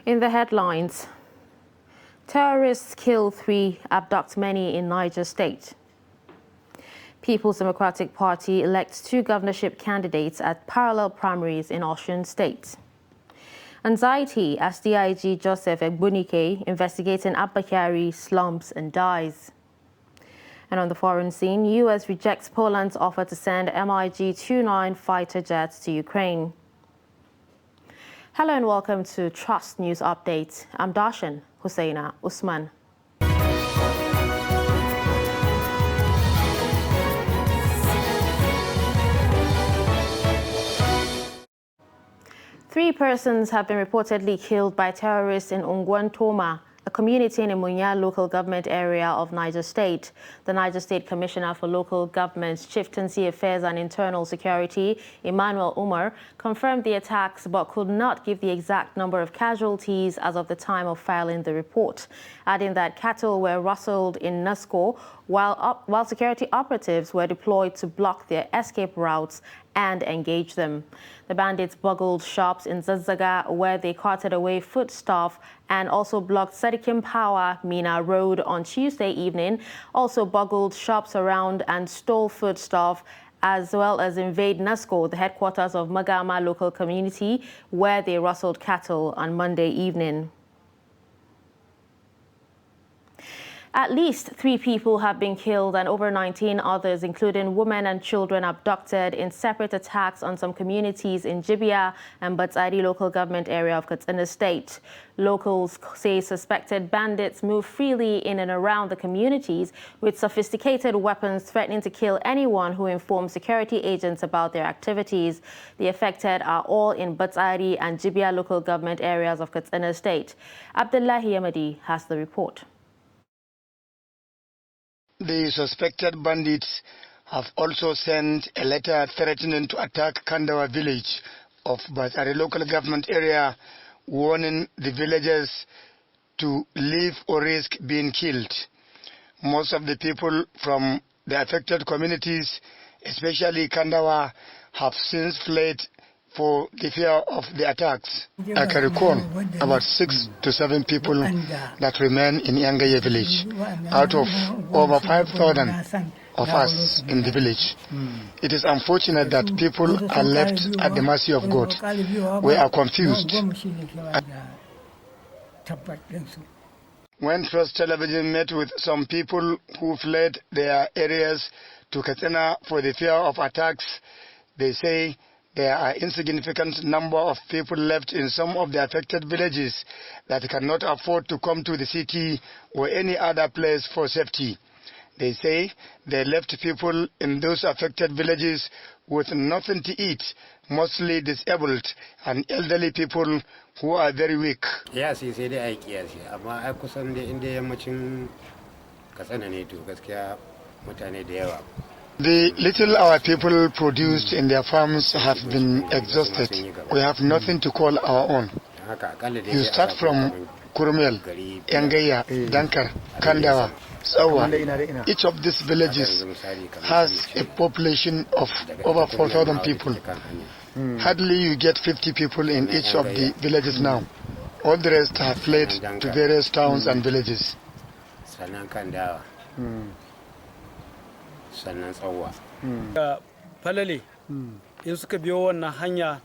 In the headlines, terrorists kill 3, abduct many in Niger State. People's Democratic Party elects 2 governorship candidates at parallel primaries in Osun State. Anxiety as DIG Joseph Egbunike investigating Abba Kyari slumps and dies. And on the foreign scene, U.S. rejects Poland's offer to send MiG-29 fighter jets to Ukraine. Hello and welcome to Trust News Update. I'm Darshan Hussaina Usman. Three persons have been reportedly killed by terrorists in Ungwan-Toma, a community in Imunya local government area of Niger State. The Niger State Commissioner for Local Governments, Chieftaincy Affairs and Internal Security, Emmanuel Umar, confirmed the attacks but could not give the exact number of casualties as of the time of filing the report, adding that cattle were rustled in Nusko while security operatives were deployed to block their escape routes and engage them. The bandits boggled shops in Zazaga where they carted away foodstuff and also blocked Sadikim Power Mina Road on Tuesday evening, also boggled shops around and stole foodstuff, as well as invade Nusko, the headquarters of Magama local community, where they rustled cattle on Monday evening. At least 3 people have been killed and over 19 others, including women and children, abducted in separate attacks on some communities in Jibia and Batsari local government area of Katsina State. Locals say suspected bandits move freely in and around the communities with sophisticated weapons, threatening to kill anyone who informs security agents about their activities. The affected are all in Batsari and Jibia local government areas of Katsina State. Abdullahi Yamadi has the report. The suspected bandits have also sent a letter threatening to attack Kandawa village of Batsari local government area, warning the villagers to leave or risk being killed. Most of the people from the affected communities, especially Kandawa, have since fled for the fear of the attacks. I can recall about 6 to 7 people that remain in Yangaye village out of over 5,000 of us in the village. It is unfortunate that people are left at the mercy of God. We are confused. When Trust Television met with some people who fled their areas to Katsina for the fear of attacks, they say there are insignificant number of people left in some of the affected villages that cannot afford to come to the city or any other place for safety. They say they left people in those affected villages with nothing to eat, mostly disabled and elderly people who are very weak. Yes, you say they amma ai kusan da inda yammacin Katsina ne to gaskiya mutane da yawa. The little our people produced in their farms have been exhausted. We have nothing to call our own. You start from Kurmel, Yangaya, Dankar, Kandawa, Sawa. Each of these villages has a population of over 4,000 people. Hardly you get 50 people in each of the villages now. All the rest have fled to various towns and villages. Sannan tsawa. Falale in suka biyo wannan hanya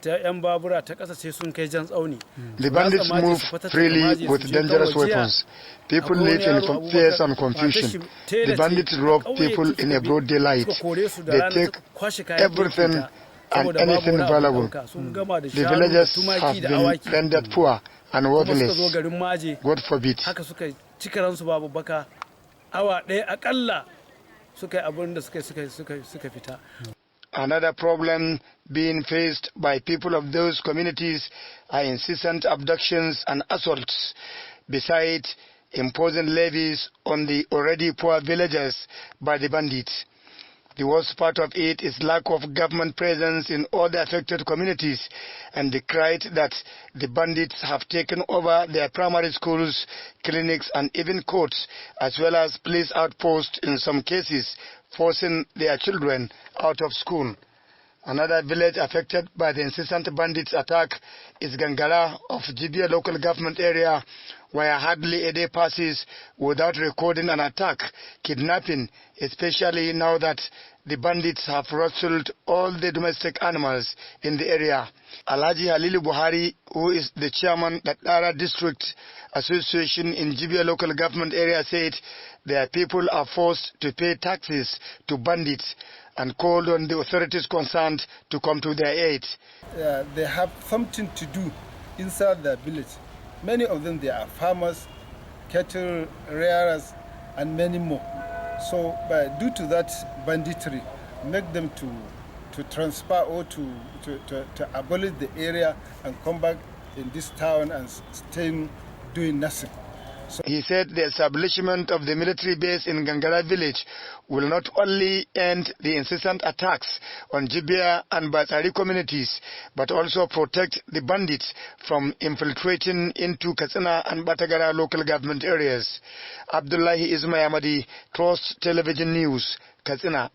ta 'yan babura ta ƙasa sai sun kai jan tsauni. The bandits move freely with dangerous weapons. People live in fear and confusion. The bandits rob people in a broad daylight. They take everything and anything valuable. The villagers have been rendered poor and worthless. God forbid. Haka suka cika ransu babu baka awa ɗaya akalla. Another problem being faced by people of those communities are incessant abductions and assaults, besides imposing levies on the already poor villagers by the bandits. The worst part of it is lack of government presence in all the affected communities, and the cry that the bandits have taken over their primary schools, clinics and even courts, as well as police outposts in some cases, forcing their children out of school. Another village affected by the incessant bandits' attack is Gangara of Jibia local government area, where hardly a day passes without recording an attack, kidnapping, especially now that the bandits have rustled all the domestic animals in the area. Alhaji Halilu Buhari, who is the chairman of Dara District Association in Jibia local government area, said their people are forced to pay taxes to bandits and called on the authorities concerned to come to their aid. They have something to do inside the village. Many of them, they are farmers, cattle rearers, and many more. So due to that banditry, make them to transfer or to abolish the area and come back in this town and stay doing nothing. So he said the establishment of the military base in Gangara village will not only end the incessant attacks on Jibia and Batsari communities, but also protect the bandits from infiltrating into Katsina and Batagara local government areas. Abdullahi Ismayamadi, Trust Television News, Katsina.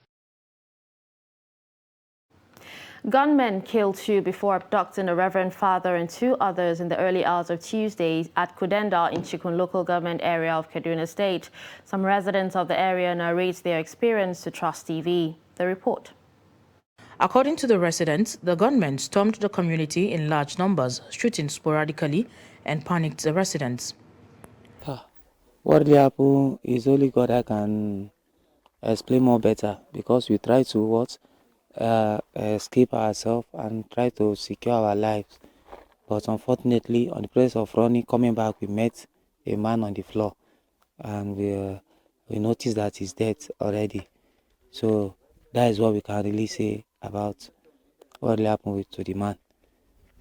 Gunmen killed 2 before abducting a Reverend Father and 2 others in the early hours of Tuesday at Kudenda in Chikun local government area of Kaduna State. Some residents of the area narrate their experience to Trust TV. The report. According to the residents, the gunmen stormed the community in large numbers, shooting sporadically and panicked the residents. What really happened is only God I can explain more better, because we try to escape ourselves and try to secure our lives. But unfortunately, on the place of running, coming back, we met a man on the floor, and we noticed that he's dead already. So that is what we can really say about what really happened to the man.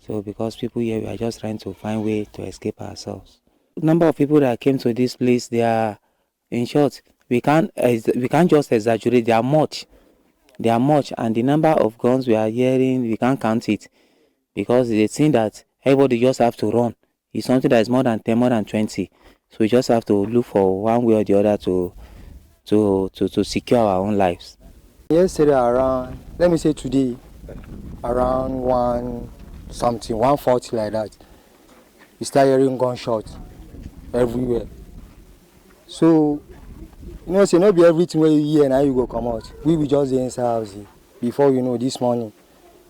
So because people here, we are just trying to find a way to escape ourselves. The number of people that came to this place, they are, in short, we can't just exaggerate. They are much. They are much, and the number of guns we are hearing, we can't count it, because they think that everybody just have to run. It's something that is more than 10, more than 20. So we just have to look for one way or the other to secure our own lives. Yesterday around, let me say today, around 1:40 like that, we started hearing gunshots everywhere. So, you know, say not be everything where you hear and now you go come out. We will just dey inside house. Before you know, this morning,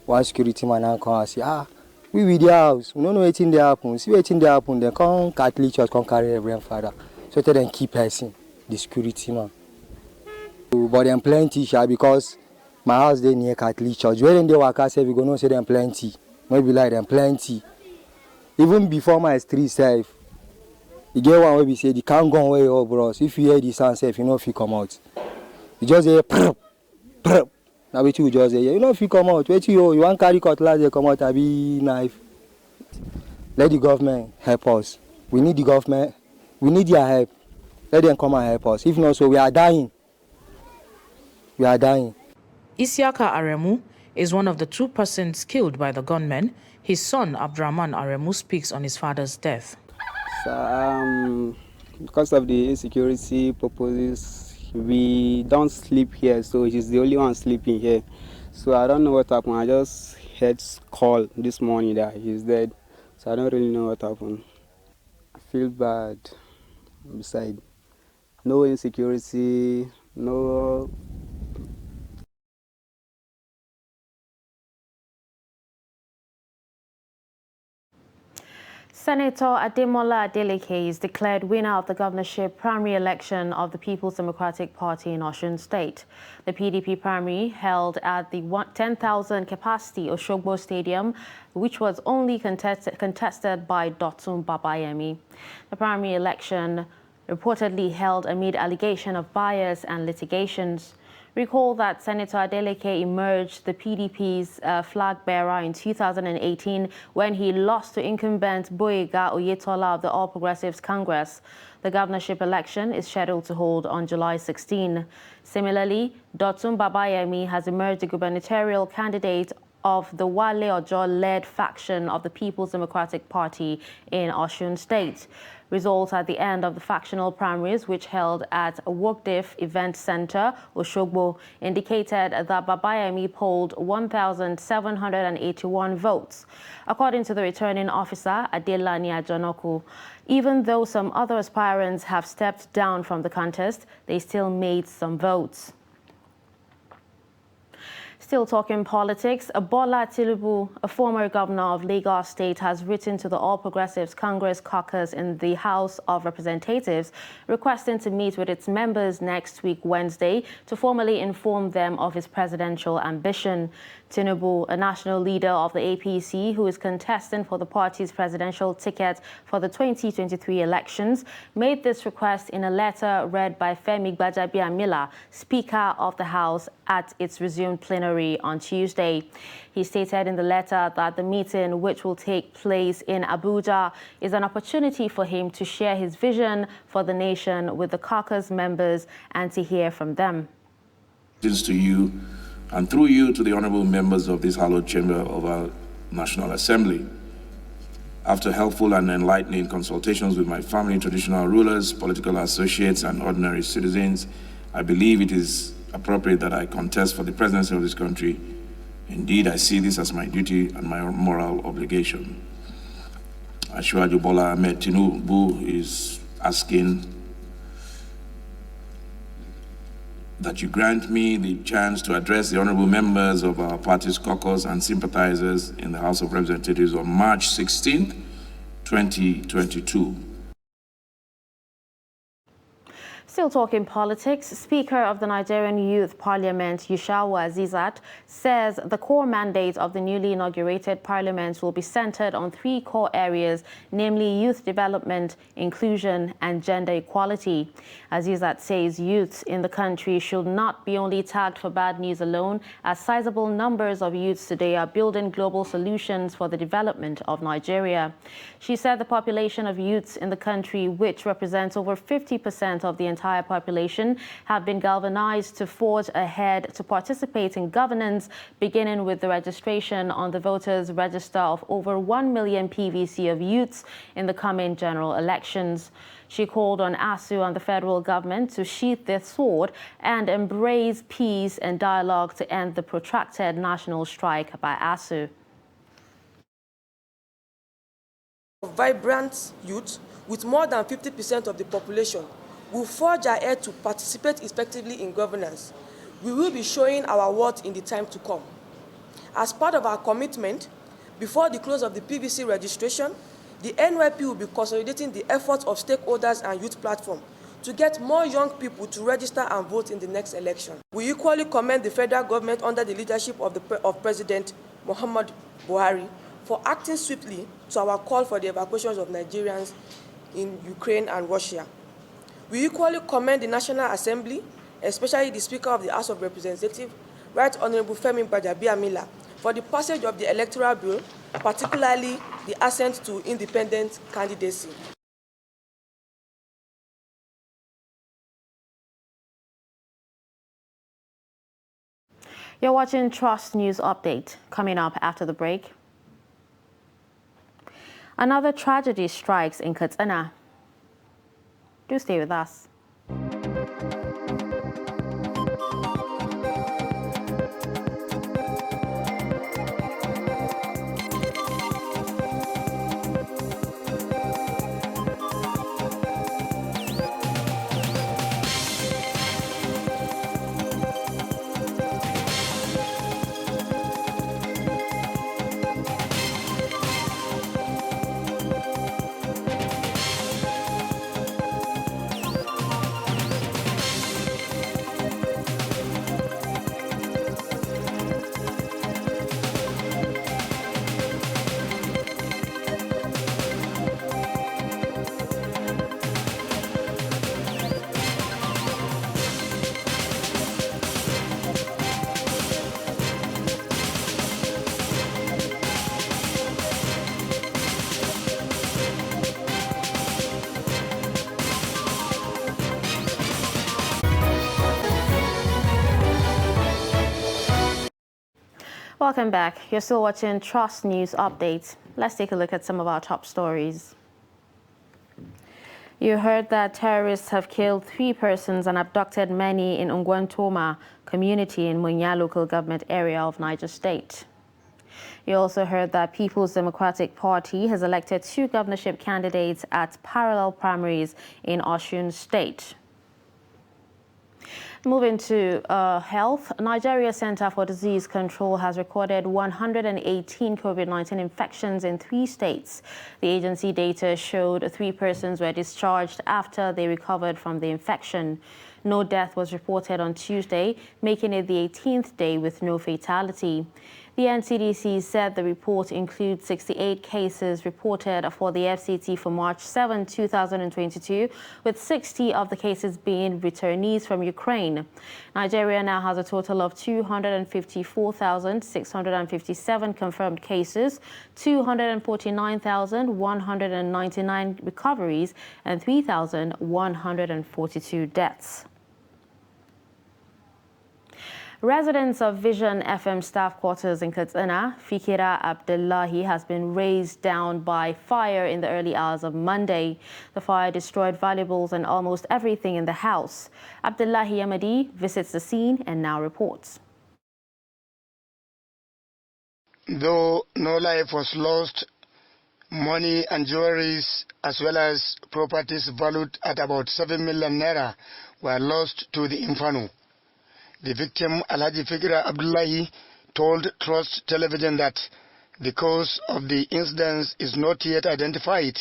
one security man now come and say, we with the house. We don't know anything they happen. See anything they happen, they come Catholic church, come carry Reverend Father. So tell them keep person, the security man. But them plenty, because my house they near Catholic church. When they work out, we go no say them plenty. Maybe like them plenty. Even before my street self. You get one where we say, the can't go away, oh bros. If you hear the sound, if you know if you come out. You just hear, prr, prr. Now wait you just hear, you know if you come out. Wait you want carry cutlass, they come out, a be knife. Let the government help us. We need the government. We need their help. Let them come and help us. If not, so we are dying. We are dying. Isiaka Aremu is one of the 2 persons killed by the gunmen. His son, Abdurrahman Aremu, speaks on his father's death. Because of the insecurity purposes, we don't sleep here, so he's the only one sleeping here. So I don't know what happened. I just heard call this morning that he's dead, so I don't really know what happened. I feel bad. Besides, no insecurity, no. Senator Ademola Adeleke is declared winner of the governorship primary election of the People's Democratic Party in Osun State. The PDP primary held at the 10,000 capacity Oshogbo Stadium, which was only contested by Dotun Babayemi. The primary election reportedly held amid allegation of bias and litigations. Recall that Senator Adeleke emerged the PDP's flag bearer in 2018 when he lost to incumbent Boyega Oyetola of the All Progressives Congress. The governorship election is scheduled to hold on July 16. Similarly, Dotun Babayemi has emerged the gubernatorial candidate of the Wale Ojo-led faction of the People's Democratic Party in Osun State. Results at the end of the factional primaries, which held at Wokdif Event Center, Oshogbo, indicated that Babayemi polled 1,781 votes. According to the returning officer, Adelani Ajonoku, even though some other aspirants have stepped down from the contest, they still made some votes. Still talking politics, Bola Tinubu, a former governor of Lagos State, has written to the All Progressives Congress caucus in the House of Representatives, requesting to meet with its members next week, Wednesday, to formally inform them of his presidential ambition. Tinubu, a national leader of the APC who is contesting for the party's presidential ticket for the 2023 elections, made this request in a letter read by Femi Gbajabiamila, Speaker of the House, at its resumed plenary on Tuesday. He stated in the letter that the meeting, which will take place in Abuja, is an opportunity for him to share his vision for the nation with the caucus members and to hear from them. To you, and through you to the honorable members of this hallowed chamber of our National Assembly. After helpful and enlightening consultations with my family, traditional rulers, political associates, and ordinary citizens, I believe it is appropriate that I contest for the presidency of this country. Indeed, I see this as my duty and my moral obligation. Asiwaju Bola Ahmed Tinubu is asking that you grant me the chance to address the honorable members of our party's caucus and sympathizers in the House of Representatives on March 16th, 2022. Still talking politics, Speaker of the Nigerian Youth Parliament, Yushau Azizat, says the core mandate of the newly inaugurated parliament will be centered on three core areas, namely youth development, inclusion, and gender equality. Azizat says youths in the country should not be only tagged for bad news alone, as sizable numbers of youths today are building global solutions for the development of Nigeria. She said the population of youths in the country, which represents over 50% of the entire population, have been galvanized to forge ahead to participate in governance, beginning with the registration on the voters' register of over 1 million PVC of youths in the coming general elections. She called on ASU and the federal government to sheath their sword and embrace peace and dialogue to end the protracted national strike by ASU. Vibrant youth with more than 50% of the population will forge ahead to participate effectively in governance. We will be showing our worth in the time to come. As part of our commitment, before the close of the PVC registration, the NYP will be consolidating the efforts of stakeholders and youth platform to get more young people to register and vote in the next election. We equally commend the federal government under the leadership of President Muhammad Buhari for acting swiftly to our call for the evacuations of Nigerians in Ukraine and Russia. We equally commend the National Assembly, especially the Speaker of the House of Representatives, Right Honorable Femi Gbajabiamila, for the passage of the electoral bill, particularly the assent to independent candidacy. You're watching Trust News Update. Coming up after the break. Another tragedy strikes in Katsina. Do stay with us. Welcome back. You're still watching Trust News Update. Let's take a look at some of our top stories. You heard that terrorists have killed 3 persons and abducted many in Ungwantoma community in Munya local government area of Niger State. You also heard that People's Democratic Party has elected 2 governorship candidates at parallel primaries in Osun State. Moving to health, Nigeria Center for Disease Control has recorded 118 COVID-19 infections in 3 states. The agency data showed 3 persons were discharged after they recovered from the infection. No death was reported on Tuesday, making it the 18th day with no fatality. The NCDC said the report includes 68 cases reported for the FCT for March 7, 2022, with 60 of the cases being returnees from Ukraine. Nigeria now has a total of 254,657 confirmed cases, 249,199 recoveries, and 3,142 deaths. Residents of Vision FM staff quarters in Katsina, Fikira Abdullahi, has been razed down by fire in the early hours of Monday. The fire destroyed valuables and almost everything in the house. Abdullahi Yamadi visits the scene and now reports. Though no life was lost, money and jewelries as well as properties valued at about 7 million naira were lost to the inferno. The victim, Alhaji Fikira Abdullahi, told Trust Television that the cause of the incident is not yet identified,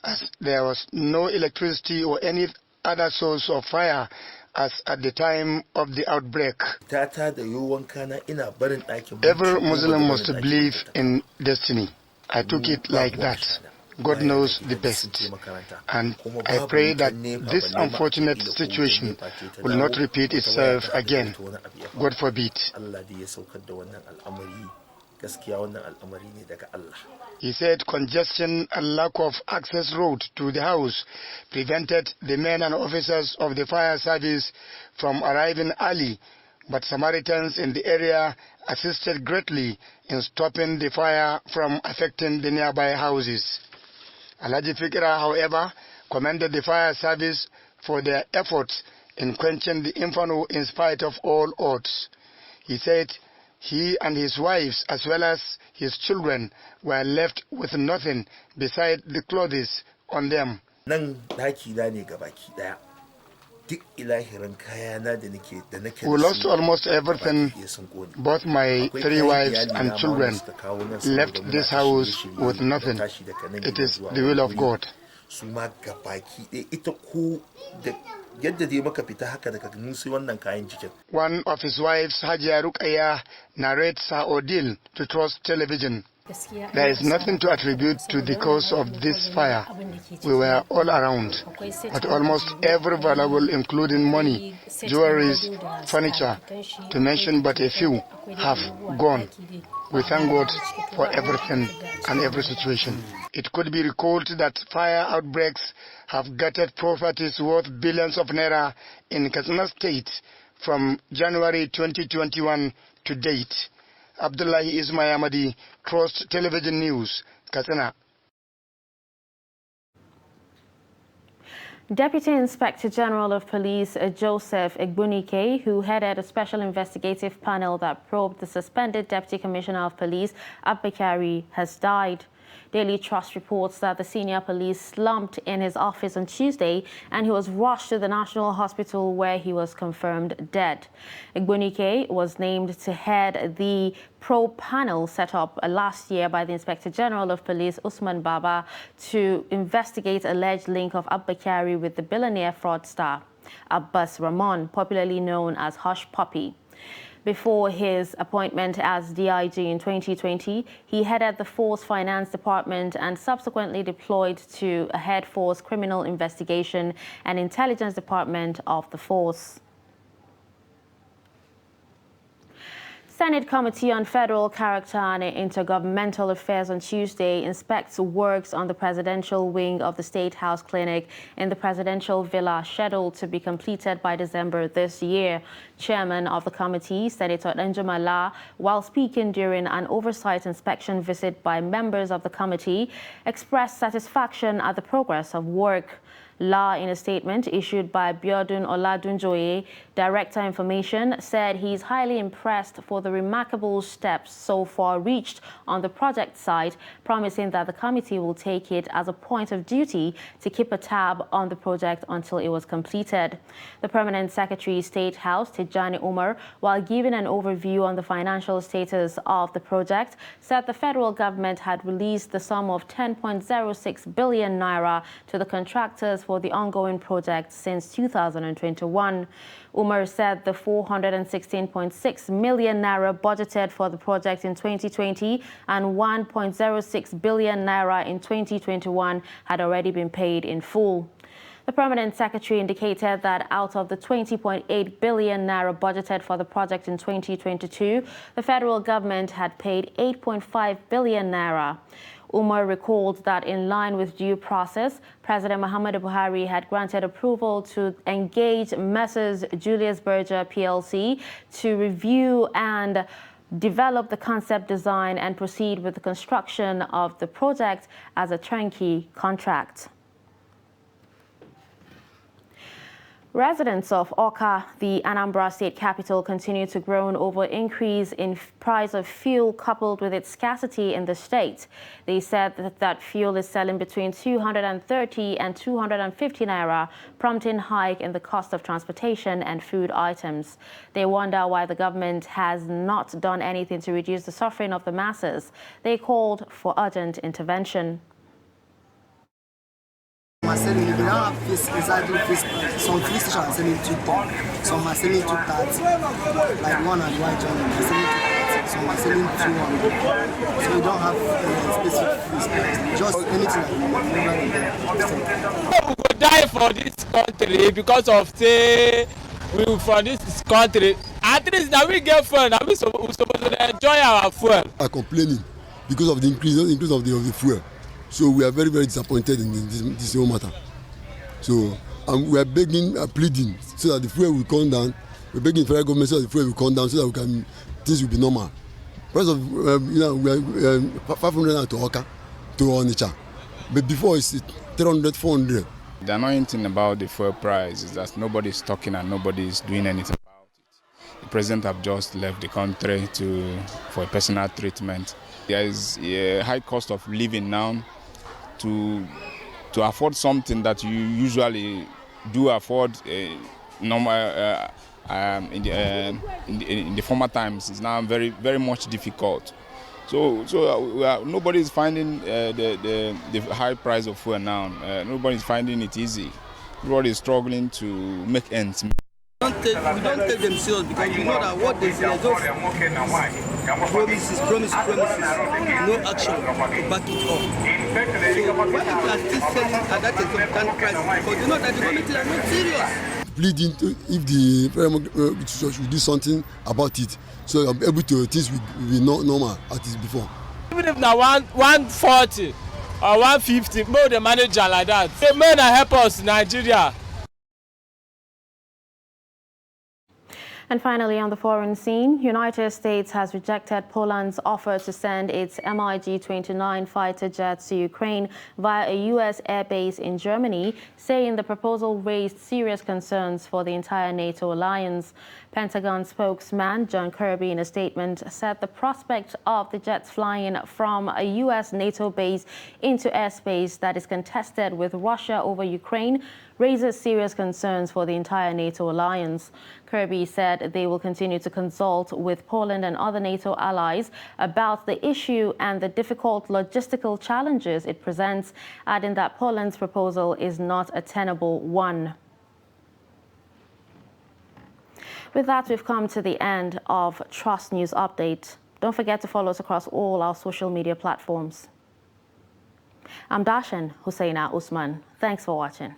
as there was no electricity or any other source of fire as at the time of the outbreak. Every Muslim must believe in destiny. I took it like that. God knows the best. And I pray that this unfortunate situation will not repeat itself again. God forbid. He said congestion and lack of access road to the house prevented the men and officers of the fire service from arriving early, but Samaritans in the area assisted greatly in stopping the fire from affecting the nearby houses. Alhaji Fikira, however, commended the fire service for their efforts in quenching the inferno in spite of all odds. He said he and his wives, as well as his children, were left with nothing beside the clothes on them. We lost almost everything. Both my 3 wives and children left this house with nothing. It is the will of God. One of his wives, Hajia Rukaya, narrates her ordeal to Trust Television. There is nothing to attribute to the cause of this fire. We were all around, but almost every valuable, including money, jewelries, furniture, to mention but a few, have gone. We thank God for everything and every situation. It could be recalled that fire outbreaks have gutted properties worth billions of naira in Katsina State from January 2021 to date. Abdullahi Ismail Ahmadi, Trust Television News, Katsina. Deputy Inspector General of Police Joseph Egbunike, who headed a special investigative panel that probed the suspended Deputy Commissioner of Police, Abakari, has died. Daily Trust reports that the senior police slumped in his office on Tuesday and he was rushed to the National Hospital where he was confirmed dead. Egbunike was named to head the probe panel set up last year by the Inspector General of Police, Usman Baba, to investigate alleged link of Abakari with the billionaire fraudster Abbas Rahman, popularly known as Hush Puppy. Before his appointment as DIG in 2020, he headed the Force Finance Department and subsequently deployed to a head Force Criminal Investigation and Intelligence Department of the Force. Senate Committee on Federal Character and Intergovernmental Affairs on Tuesday inspects works on the presidential wing of the State House Clinic in the presidential villa scheduled to be completed by December this year. Chairman of the committee, Senator Danjuma Lah, while speaking during an oversight inspection visit by members of the committee, expressed satisfaction at the progress of work. Lah, in a statement issued by Biodun Oladunjoye, Director Information, said he's highly impressed for the remarkable steps so far reached on the project site, promising that the committee will take it as a point of duty to keep a tab on the project until it was completed. The Permanent Secretary, State House, Tijani Umar, while giving an overview on the financial status of the project, said the federal government had released the sum of 10.06 billion naira to the contractors for the ongoing project since 2021. Umar said the 416.6 million naira budgeted for the project in 2020 and 1.06 billion naira in 2021 had already been paid in full. The Permanent Secretary indicated that out of the 20.8 billion naira budgeted for the project in 2022, the federal government had paid 8.5 billion naira. Umar recalled that in line with due process, President Muhammadu Buhari had granted approval to engage Messrs. Julius Berger PLC to review and develop the concept design and proceed with the construction of the project as a turnkey contract. Residents of Awka, the Anambra State capital, continue to groan over increase in price of fuel coupled with its scarcity in the state. They said that fuel is selling between 230 and 250 naira, prompting hike in the cost of transportation and food items. They wonder why the government has not done anything to reduce the suffering of the masses. They called for urgent intervention. Selling, if you don't have fish, exactly fish, some fish stations are selling 2 tons, some are selling 230, like one and white John are selling 230, some are selling 200. So we don't have specific fish, just anything like we will die for this country because of say we from this country. At least now we get fun, now we supposed to enjoy our fuel. Are complaining because of the increase of the fuel. So we are very, very disappointed in this whole matter. So we are begging, pleading, so that the fuel will come down. We're begging the federal government so that the fuel will come down, so that things will be normal. Price of we are 500 to Awka to Onitsha, but before it's 300, 400. The annoying thing about the fuel price is that nobody is talking and nobody is doing anything about it. The president have just left the country for personal treatment. There is a high cost of living now. To afford something that you usually do afford normal in the former times is now very, very much difficult. So nobody is finding the high price of fuel now. Nobody is finding it easy. Everybody is struggling to make ends meet. We don't take them serious because we know that what they say is just promises, no action to back it up. So when we are still selling at that exorbitant price, because you know that the committee are not serious. Pleading if the federal should do something about it, so I'm able to things will be normal as it is before. Even if now 140 or 150, more the manager like that. They may not help us in Nigeria. And finally, on the foreign scene, United States has rejected Poland's offer to send its MiG-29 fighter jets to Ukraine via a U.S. airbase in Germany, saying the proposal raised serious concerns for the entire NATO alliance. Pentagon spokesman John Kirby, in a statement, said the prospect of the jets flying from a U.S. NATO base into airspace that is contested with Russia over Ukraine raises serious concerns for the entire NATO alliance. Kirby said they will continue to consult with Poland and other NATO allies about the issue and the difficult logistical challenges it presents, adding that Poland's proposal is not a tenable one. With that, we've come to the end of Trust News Update. Don't forget to follow us across all our social media platforms. I'm Darshan Hussaina Usman. Thanks for watching.